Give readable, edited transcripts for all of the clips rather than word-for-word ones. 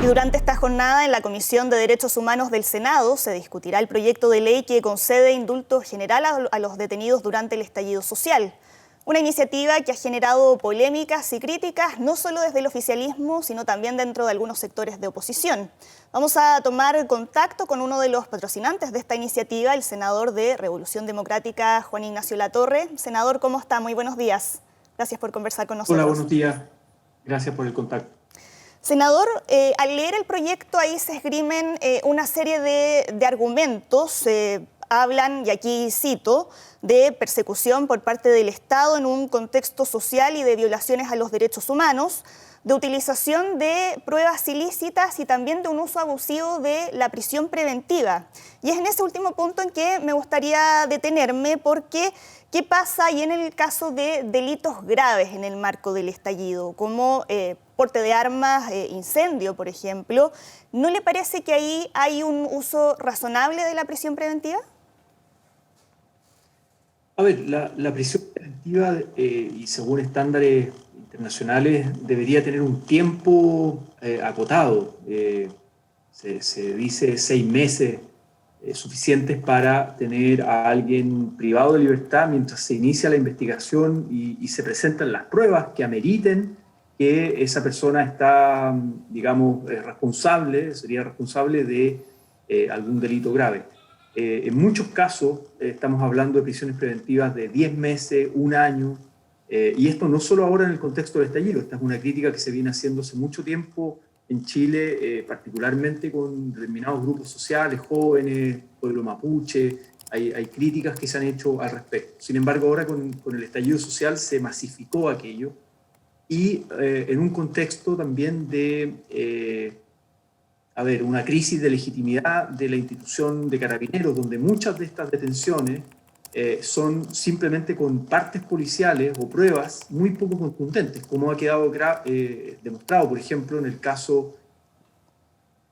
Y durante esta jornada en la Comisión de Derechos Humanos del Senado se discutirá el proyecto de ley que concede indulto general a los detenidos durante el estallido social. Una iniciativa que ha generado polémicas y críticas no solo desde el oficialismo, sino también dentro de algunos sectores de oposición. Vamos a tomar contacto con uno de los patrocinantes de esta iniciativa, el senador de Revolución Democrática, Juan Ignacio Latorre. Senador, ¿cómo está? Muy buenos días. Gracias por conversar con nosotros. Hola, buenos días. Gracias por el contacto. Senador, al leer el proyecto ahí se esgrimen una serie de argumentos, hablan, y aquí cito, de persecución por parte del Estado en un contexto social y de violaciones a los derechos humanos, de utilización de pruebas ilícitas y también de un uso abusivo de la prisión preventiva. Y es en ese último punto en que me gustaría detenerme porque ¿qué pasa ahí en el caso de delitos graves en el marco del estallido, como porte de armas, incendio, por ejemplo? ¿No le parece que ahí hay un uso razonable de la prisión preventiva? A ver, la prisión preventiva y según estándares internacionales debería tener un tiempo acotado. Se dice 6 meses suficientes para tener a alguien privado de libertad mientras se inicia la investigación y se presentan las pruebas que ameriten que esa persona está, digamos, sería responsable de algún delito grave. En muchos casos estamos hablando de prisiones preventivas de 10 meses, un año, y esto no solo ahora en el contexto del estallido, esta es una crítica que se viene haciendo hace mucho tiempo en Chile, particularmente con determinados grupos sociales, jóvenes, pueblo mapuche, hay críticas que se han hecho al respecto. Sin embargo, ahora con el estallido social se masificó aquello y en un contexto también de una crisis de legitimidad de la institución de Carabineros, donde muchas de estas detenciones son simplemente con partes policiales o pruebas muy poco contundentes, como ha quedado demostrado, por ejemplo, en el caso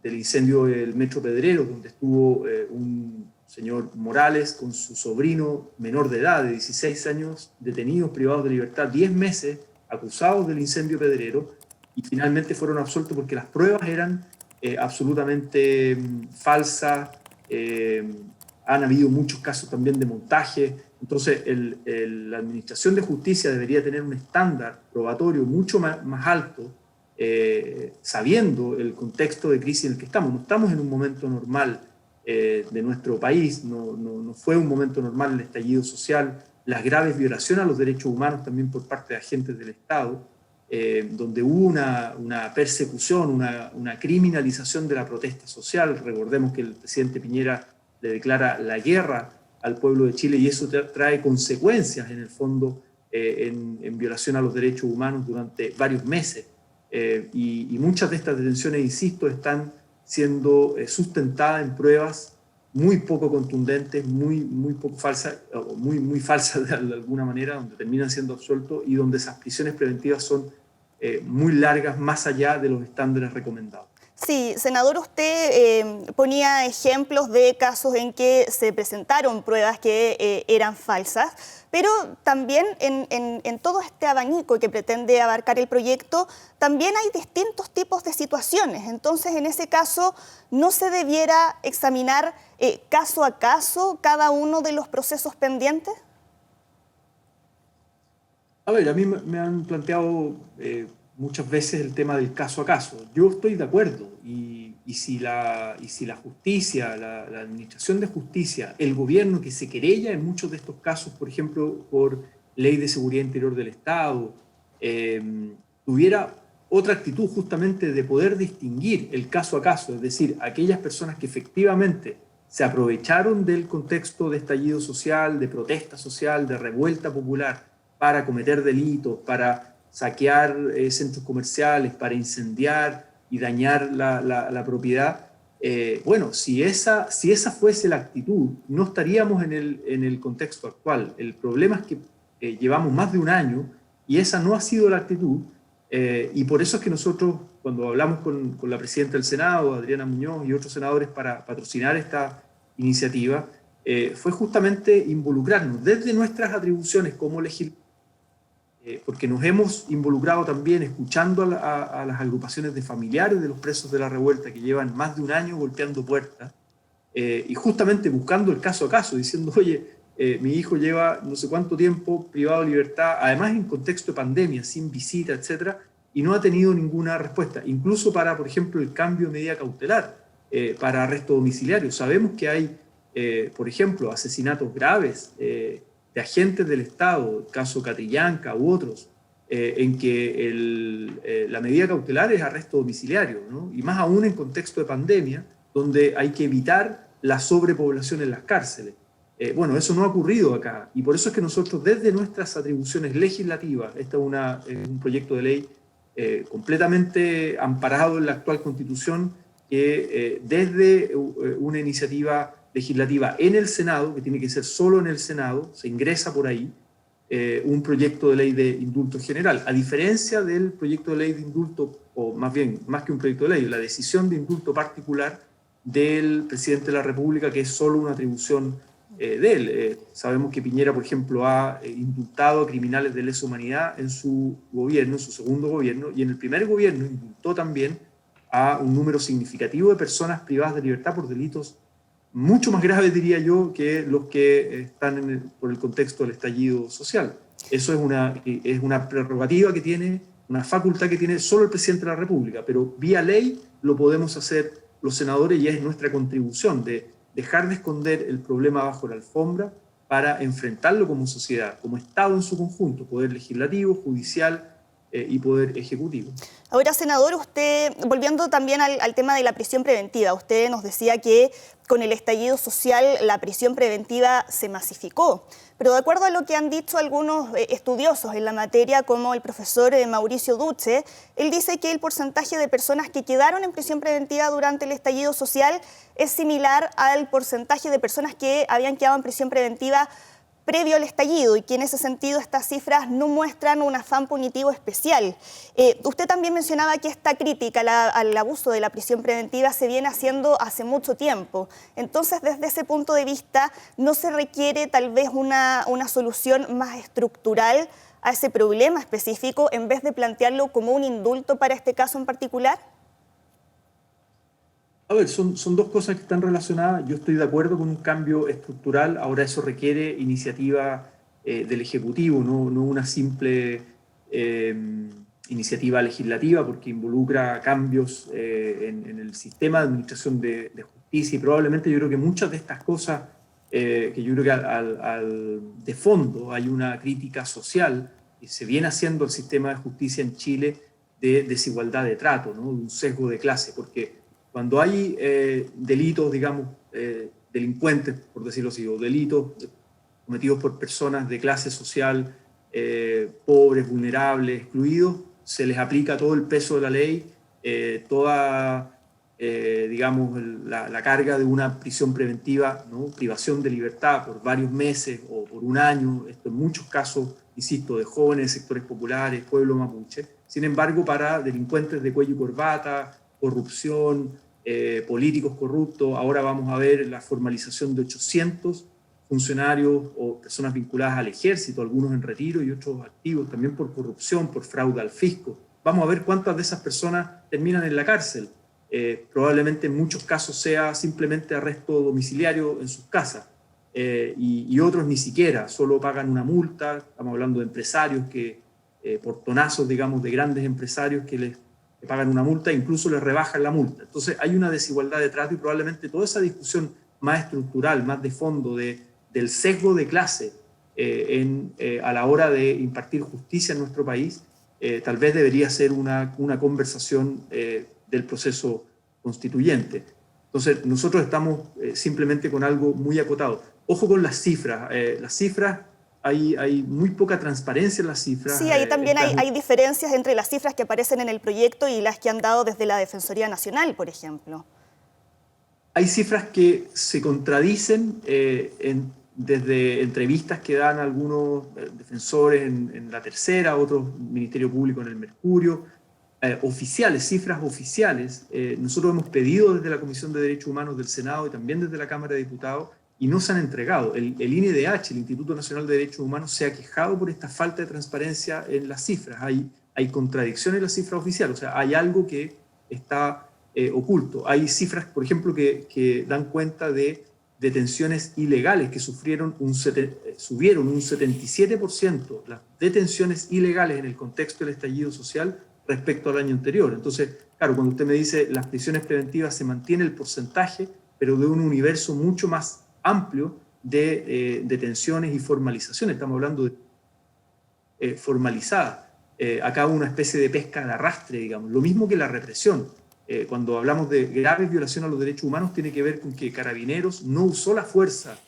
del incendio del Metro Pedrero, donde estuvo un señor Morales con su sobrino menor de edad, de 16 años, detenidos, privados de libertad, 10 meses, acusados del incendio pedrero, y finalmente fueron absueltos porque las pruebas eran absolutamente falsas. Han habido muchos casos también de montaje. Entonces, la Administración de Justicia debería tener un estándar probatorio mucho más alto, sabiendo el contexto de crisis en el que estamos. No estamos en un momento normal de nuestro país, no fue un momento normal el estallido social, las graves violaciones a los derechos humanos también por parte de agentes del Estado, donde hubo una persecución, una criminalización de la protesta social. Recordemos que el presidente Piñera le declara la guerra al pueblo de Chile y eso trae consecuencias en el fondo en violación a los derechos humanos durante varios meses. Y muchas de estas detenciones, insisto, están siendo sustentadas en pruebas muy poco contundentes, muy poco falsas, o muy falsas de alguna manera, donde terminan siendo absueltos y donde esas prisiones preventivas son muy largas, más allá de los estándares recomendados. Sí, senador, usted ponía ejemplos de casos en que se presentaron pruebas que eran falsas, pero también en todo este abanico que pretende abarcar el proyecto, también hay distintos tipos de situaciones. Entonces, en ese caso, ¿no se debiera examinar caso a caso cada uno de los procesos pendientes? A ver, a mí me han planteado muchas veces el tema del caso a caso. Yo estoy de acuerdo y si la justicia, la administración de justicia, el gobierno que se querella en muchos de estos casos, por ejemplo, por ley de seguridad interior del Estado, tuviera otra actitud justamente de poder distinguir el caso a caso, es decir, aquellas personas que efectivamente se aprovecharon del contexto de estallido social, de protesta social, de revuelta popular, para cometer delitos, para saquear centros comerciales, para incendiar y dañar la propiedad. Bueno, si esa fuese la actitud, no estaríamos en el contexto actual. El problema es que llevamos más de un año y esa no ha sido la actitud. Y por eso es que nosotros, cuando hablamos con la presidenta del Senado, Adriana Muñoz, y otros senadores para patrocinar esta iniciativa, fue justamente involucrarnos desde nuestras atribuciones como legisladores porque nos hemos involucrado también escuchando a las agrupaciones de familiares de los presos de la revuelta que llevan más de un año golpeando puertas y justamente buscando el caso a caso, diciendo, oye, mi hijo lleva no sé cuánto tiempo privado de libertad, además en contexto de pandemia, sin visita, etcétera, y no ha tenido ninguna respuesta, incluso para, por ejemplo, el cambio de medida cautelar, para arresto domiciliario. Sabemos que hay, por ejemplo, asesinatos graves de agentes del Estado, el caso Catrillanca u otros, en que la medida cautelar es arresto domiciliario, ¿no? Y más aún en contexto de pandemia, donde hay que evitar la sobrepoblación en las cárceles. Bueno, eso no ha ocurrido acá, y por eso es que nosotros desde nuestras atribuciones legislativas, este es un proyecto de ley completamente amparado en la actual Constitución, que desde una iniciativa legislativa en el Senado, que tiene que ser solo en el Senado, se ingresa por ahí un proyecto de ley de indulto general, a diferencia del proyecto de ley de indulto, o más bien, más que un proyecto de ley, la decisión de indulto particular del presidente de la República, que es solo una atribución de él. Sabemos que Piñera, por ejemplo, ha indultado a criminales de lesa humanidad en su gobierno, en su segundo gobierno, y en el primer gobierno indultó también a un número significativo de personas privadas de libertad por delitos mucho más graves, diría yo, que los que están por el contexto del estallido social. Eso es una prerrogativa que tiene, una facultad que tiene solo el presidente de la República, pero vía ley lo podemos hacer los senadores y es nuestra contribución de dejar de esconder el problema bajo la alfombra para enfrentarlo como sociedad, como Estado en su conjunto, poder legislativo, judicial y poder ejecutivo. Ahora, senador, usted, volviendo también al tema de la prisión preventiva, usted nos decía que con el estallido social la prisión preventiva se masificó, pero de acuerdo a lo que han dicho algunos estudiosos en la materia, como el profesor Mauricio Duce, él dice que el porcentaje de personas que quedaron en prisión preventiva durante el estallido social es similar al porcentaje de personas que habían quedado en prisión preventiva previo al estallido, y que en ese sentido estas cifras no muestran un afán punitivo especial. Usted también mencionaba que esta crítica al abuso de la prisión preventiva se viene haciendo hace mucho tiempo. Entonces, desde ese punto de vista, ¿no se requiere tal vez una solución más estructural a ese problema específico en vez de plantearlo como un indulto para este caso en particular? A ver, son dos cosas que están relacionadas. Yo estoy de acuerdo con un cambio estructural. Ahora eso requiere iniciativa del Ejecutivo, no una simple iniciativa legislativa, porque involucra cambios en el sistema de administración de justicia, y probablemente yo creo que muchas de estas cosas, que yo creo que de fondo hay una crítica social que se viene haciendo al sistema de justicia en Chile de desigualdad de trato, ¿no? De un sesgo de clase, porque cuando hay delitos, digamos, delincuentes, por decirlo así, o delitos cometidos por personas de clase social pobres, vulnerables, excluidos, se les aplica todo el peso de la ley, toda, digamos, la carga de una prisión preventiva, ¿no? Privación de libertad por varios meses o por un año, esto en muchos casos, insisto, de jóvenes, sectores populares, pueblo mapuche. Sin embargo, para delincuentes de cuello y corbata, corrupción, políticos corruptos, ahora vamos a ver la formalización de 800 funcionarios o personas vinculadas al ejército, algunos en retiro y otros activos, también por corrupción, por fraude al fisco. Vamos a ver cuántas de esas personas terminan en la cárcel. Probablemente en muchos casos sea simplemente arresto domiciliario en sus casas, y otros ni siquiera, solo pagan una multa. Estamos hablando de empresarios que, portonazos, digamos, de grandes empresarios que pagan una multa, incluso les rebajan la multa. Entonces hay una desigualdad de trato, y probablemente toda esa discusión más estructural, más de fondo, del sesgo de clase a la hora de impartir justicia en nuestro país, tal vez debería ser una conversación del proceso constituyente. Entonces nosotros estamos simplemente con algo muy acotado. Ojo con las cifras. Las cifras, hay muy poca transparencia en las cifras. Sí, ahí también hay diferencias entre las cifras que aparecen en el proyecto y las que han dado desde la Defensoría Nacional, por ejemplo. Hay cifras que se contradicen desde entrevistas que dan algunos defensores en La Tercera, otros Ministerio Público en el Mercurio, oficiales, cifras oficiales. Nosotros hemos pedido desde la Comisión de Derechos Humanos del Senado y también desde la Cámara de Diputados y no se han entregado. El INDH, el Instituto Nacional de Derechos Humanos, se ha quejado por esta falta de transparencia en las cifras. Hay contradicciones en las cifras oficiales, o sea, hay algo que está oculto. Hay cifras, por ejemplo, que dan cuenta de detenciones ilegales que subieron un 77% las detenciones ilegales en el contexto del estallido social respecto al año anterior. Entonces, claro, cuando usted me dice las prisiones preventivas se mantiene el porcentaje, pero de un universo mucho más amplio de detenciones y formalizaciones. Estamos hablando de formalizada. Acá una especie de pesca de arrastre, digamos. Lo mismo que la represión. Cuando hablamos de graves violaciones a los derechos humanos, tiene que ver con que Carabineros no usó la fuerza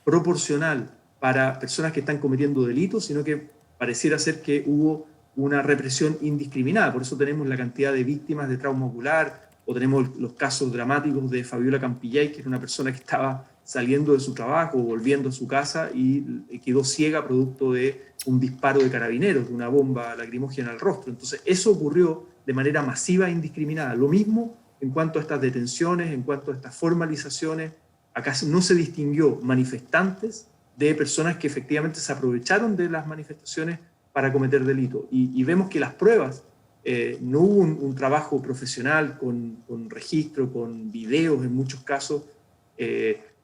proporcional para personas que están cometiendo delitos, sino que pareciera ser que hubo una represión indiscriminada. Por eso tenemos la cantidad de víctimas de trauma ocular, o tenemos los casos dramáticos de Fabiola Campillay, que era una persona que estaba saliendo de su trabajo, volviendo a su casa y quedó ciega producto de un disparo de Carabineros, de una bomba lacrimógena al rostro. Entonces, eso ocurrió de manera masiva e indiscriminada. Lo mismo en cuanto a estas detenciones, en cuanto a estas formalizaciones. Acá no se distinguió manifestantes de personas que efectivamente se aprovecharon de las manifestaciones para cometer delitos. Y vemos que las pruebas, no hubo un trabajo profesional con registro, con videos en muchos casos,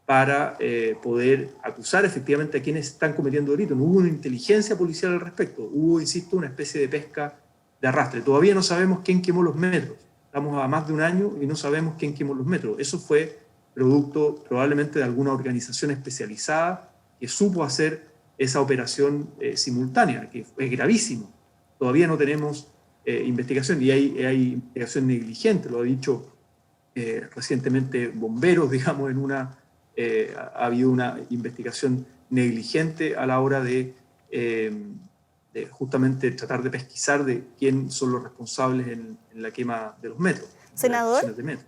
para poder acusar efectivamente a quienes están cometiendo delitos. No hubo una inteligencia policial al respecto. Hubo, insisto, una especie de pesca de arrastre. Todavía no sabemos quién quemó los metros. Estamos a más de un año y no sabemos quién quemó los metros. Eso fue producto probablemente de alguna organización especializada que supo hacer esa operación simultánea, que es gravísimo. Todavía no tenemos investigación y hay investigación negligente, lo ha dicho recientemente bomberos, digamos, ha habido una investigación negligente a la hora de justamente tratar de pesquisar de quién son los responsables en la quema de los metros. Senador. De metro.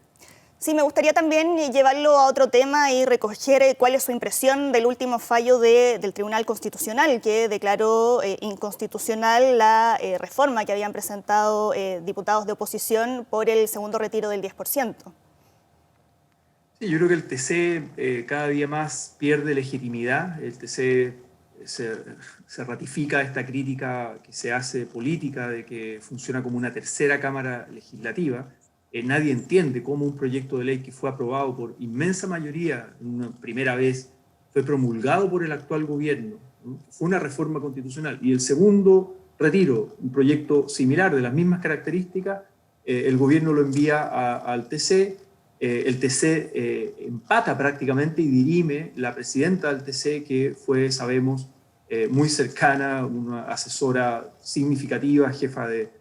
Sí, me gustaría también llevarlo a otro tema y recoger cuál es su impresión del último fallo del Tribunal Constitucional, que declaró inconstitucional la reforma que habían presentado diputados de oposición por el segundo retiro del 10%. Sí, yo creo que el TC cada día más pierde legitimidad. El TC se ratifica esta crítica que se hace política de que funciona como una tercera cámara legislativa. Nadie entiende cómo un proyecto de ley que fue aprobado por inmensa mayoría una primera vez fue promulgado por el actual gobierno, ¿no? Fue una reforma constitucional. Y el segundo retiro, un proyecto similar de las mismas características, el gobierno lo envía al TC, el TC empata prácticamente y dirime la presidenta del TC, que fue, sabemos, muy cercana, una asesora significativa, jefa de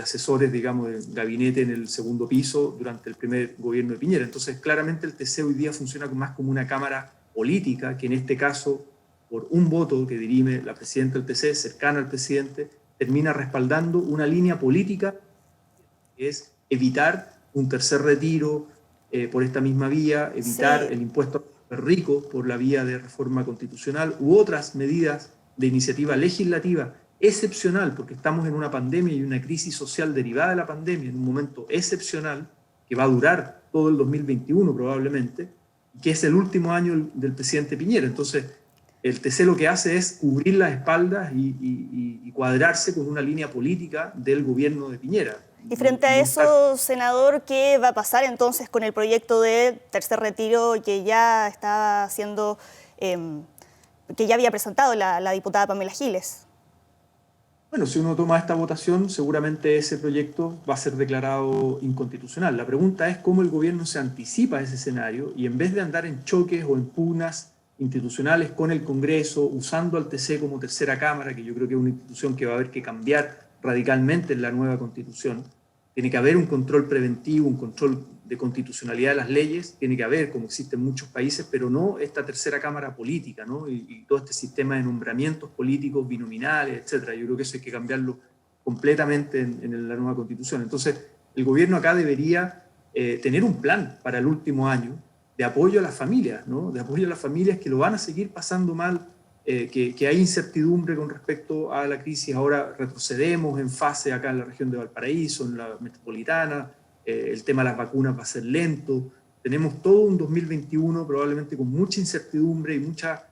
asesores, digamos, de gabinete en el segundo piso durante el primer gobierno de Piñera. Entonces, claramente el TC hoy día funciona más como una cámara política, que en este caso, por un voto que dirime la presidenta del TC, cercana al presidente, termina respaldando una línea política que es evitar un tercer retiro por esta misma vía, evitar el impuesto a los ricos por la vía de reforma constitucional u otras medidas de iniciativa legislativa excepcional, porque estamos en una pandemia y una crisis social derivada de la pandemia, en un momento excepcional que va a durar todo el 2021 probablemente, que es el último año del presidente Piñera. Entonces, el TC lo que hace es cubrir las espaldas y cuadrarse con una línea política del gobierno de Piñera. Y frente a eso, senador, ¿qué va a pasar entonces con el proyecto de tercer retiro que ya está siendo, que ya había presentado la diputada Pamela Giles? Bueno, si uno toma esta votación, seguramente ese proyecto va a ser declarado inconstitucional. La pregunta es cómo el gobierno se anticipa a ese escenario y en vez de andar en choques o en pugnas institucionales con el Congreso, usando al TC como tercera cámara, que yo creo que es una institución que va a haber que cambiar radicalmente en la nueva Constitución, tiene que haber un control preventivo, un control de constitucionalidad de las leyes, tiene que haber, como existe en muchos países, pero no esta tercera cámara política, ¿no? Y todo este sistema de nombramientos políticos binominales, etcétera. Yo creo que eso hay que cambiarlo completamente en la nueva Constitución. Entonces, el gobierno acá debería tener un plan para el último año de apoyo a las familias, ¿no? De apoyo a las familias que lo van a seguir pasando mal, que hay incertidumbre con respecto a la crisis. Ahora retrocedemos en fase acá en la región de Valparaíso, en la metropolitana. El tema de las vacunas va a ser lento. tenemos todo un 2021 probablemente con mucha incertidumbre y mucha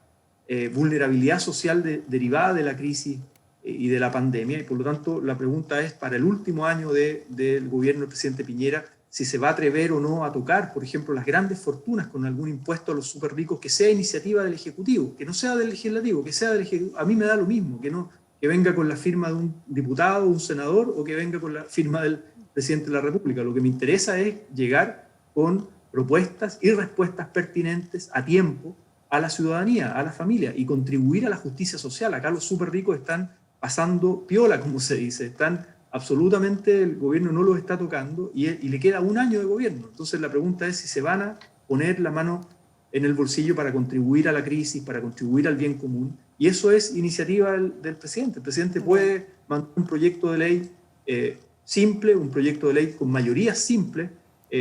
vulnerabilidad social derivada de la crisis y de la pandemia, y por lo tanto la pregunta es para el último año del gobierno del presidente Piñera, si se va a atrever o no a tocar, por ejemplo, las grandes fortunas con algún impuesto a los súper ricos que sea iniciativa del Ejecutivo, que no sea del Legislativo, que sea del Ejecutivo. A mí me da lo mismo, que venga con la firma de un diputado, un senador, o que venga con la firma del presidente de la República. Lo que me interesa es llegar con propuestas y respuestas pertinentes a tiempo a la ciudadanía, a la familia, y contribuir a la justicia social. Acá los súper ricos están pasando piola, como se dice, absolutamente, el gobierno no los está tocando y le queda un año de gobierno. Entonces la pregunta es si se van a poner la mano en el bolsillo para contribuir a la crisis, para contribuir al bien común, y eso es iniciativa del presidente. El presidente puede mandar un proyecto de ley simple, un proyecto de ley con mayoría simple,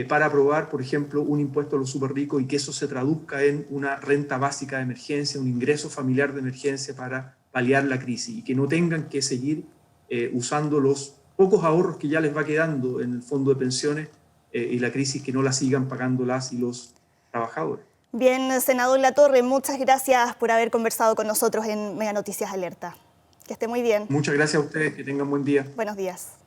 para aprobar, por ejemplo, un impuesto a los súper ricos y que eso se traduzca en una renta básica de emergencia, un ingreso familiar de emergencia para paliar la crisis y que no tengan que seguir usando los pocos ahorros que ya les va quedando en el fondo de pensiones y la crisis, que no la sigan pagando las y los trabajadores. Bien, senador Latorre, muchas gracias por haber conversado con nosotros en Mega Noticias Alerta. Que esté muy bien. Muchas gracias a ustedes, que tengan buen día. Buenos días.